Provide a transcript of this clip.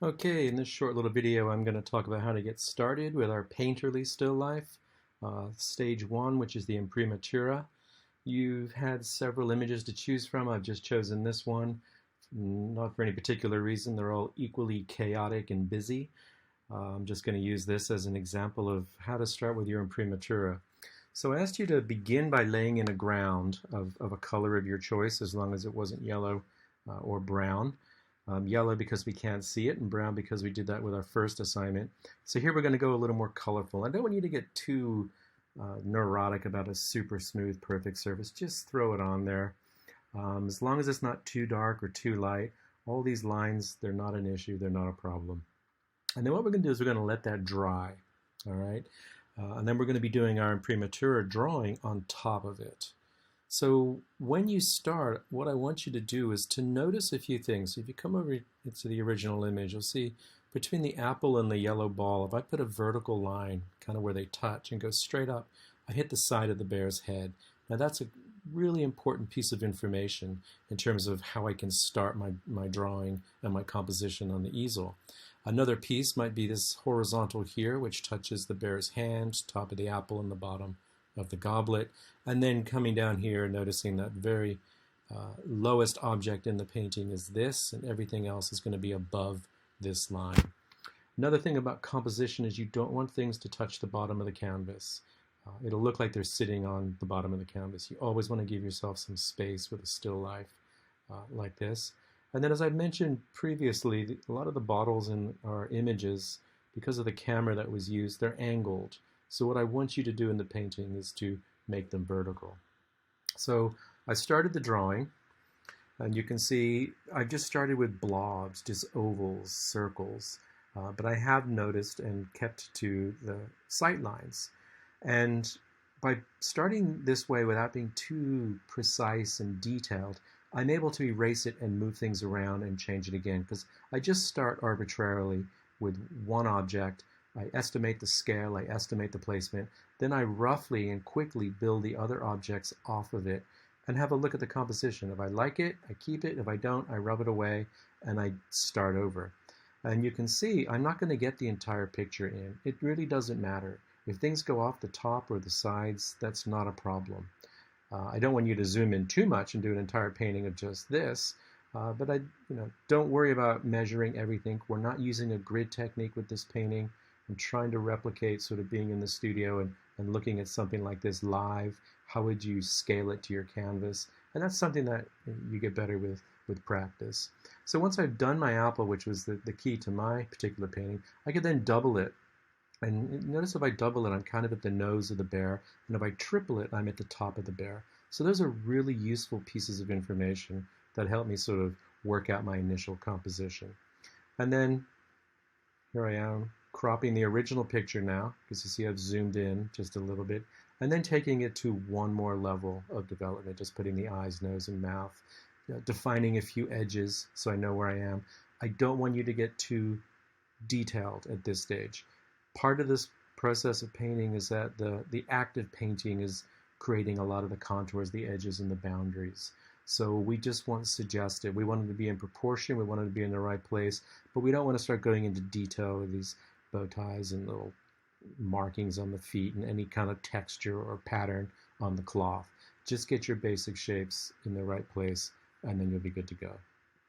Okay, in this short little video, I'm going to talk about how to get started with our painterly still life. Stage 1, which is the Imprimatura. You've had several images to choose from. I've just chosen this one, not for any particular reason. They're all equally chaotic and busy. I'm just going to use this as an example of how to start with your Imprimatura. So I asked you to begin by laying in a ground of a color of your choice, as long as it wasn't yellow or brown. Yellow because we can't see it, and brown because we did that with our first assignment. So here we're going to go a little more colorful. I don't want you to get too neurotic about a super smooth, perfect surface. Just throw it on there. As long as it's not too dark or too light, all these lines, they're not an issue, they're not a problem. And then what we're going to do is we're going to let that dry, all right? And then we're going to be doing our Imprimatura drawing on top of it. So when you start, what I want you to do is to notice a few things. If you come over to the original image, you'll see between the apple and the yellow ball, if I put a vertical line kind of where they touch and go straight up, I hit the side of the bear's head. Now that's a really important piece of information in terms of how I can start my drawing and my composition on the easel. Another piece might be this horizontal here, which touches the bear's hand, top of the apple and the bottom of the goblet, and then coming down here, noticing that very lowest object in the painting is this, and everything else is going to be above this line. Another thing about composition is you don't want things to touch the bottom of the canvas. It'll look like they're sitting on the bottom of the canvas. You always want to give yourself some space with a still life like this. And then, as I mentioned previously, a lot of the bottles in our images, because of the camera that was used, they're angled. So what I want you to do in the painting is to make them vertical. So I started the drawing, and you can see I've just started with blobs, just ovals, circles, but I have noticed and kept to the sight lines. And by starting this way without being too precise and detailed, I'm able to erase it and move things around and change it again, because I just start arbitrarily with one object. I estimate the scale, I estimate the placement, then I roughly and quickly build the other objects off of it and have a look at the composition. If I like it, I keep it. If I don't, I rub it away and I start over. And you can see I'm not going to get the entire picture in. It really doesn't matter. If things go off the top or the sides, that's not a problem. I don't want you to zoom in too much and do an entire painting of just this, but don't worry about measuring everything. We're not using a grid technique with this painting. I'm trying to replicate sort of being in the studio and looking at something like this live. How would you scale it to your canvas? And that's something that you get better with practice. So once I've done my apple, which was the key to my particular painting, I could then double it. And notice if I double it, I'm kind of at the nose of the bear. And if I triple it, I'm at the top of the bear. So those are really useful pieces of information that help me sort of work out my initial composition. And then here I am, cropping the original picture now, because you see I've zoomed in just a little bit, and then taking it to one more level of development, just putting the eyes, nose, and mouth, defining a few edges so I know where I am. I don't want you to get too detailed at this stage. Part of this process of painting is that the act of painting is creating a lot of the contours, the edges, and the boundaries. So we just want suggestive. We want it to be in proportion, we want it to be in the right place, but we don't want to start going into detail with these bow ties and little markings on the feet and any kind of texture or pattern on the cloth. Just get your basic shapes in the right place, and then you'll be good to go.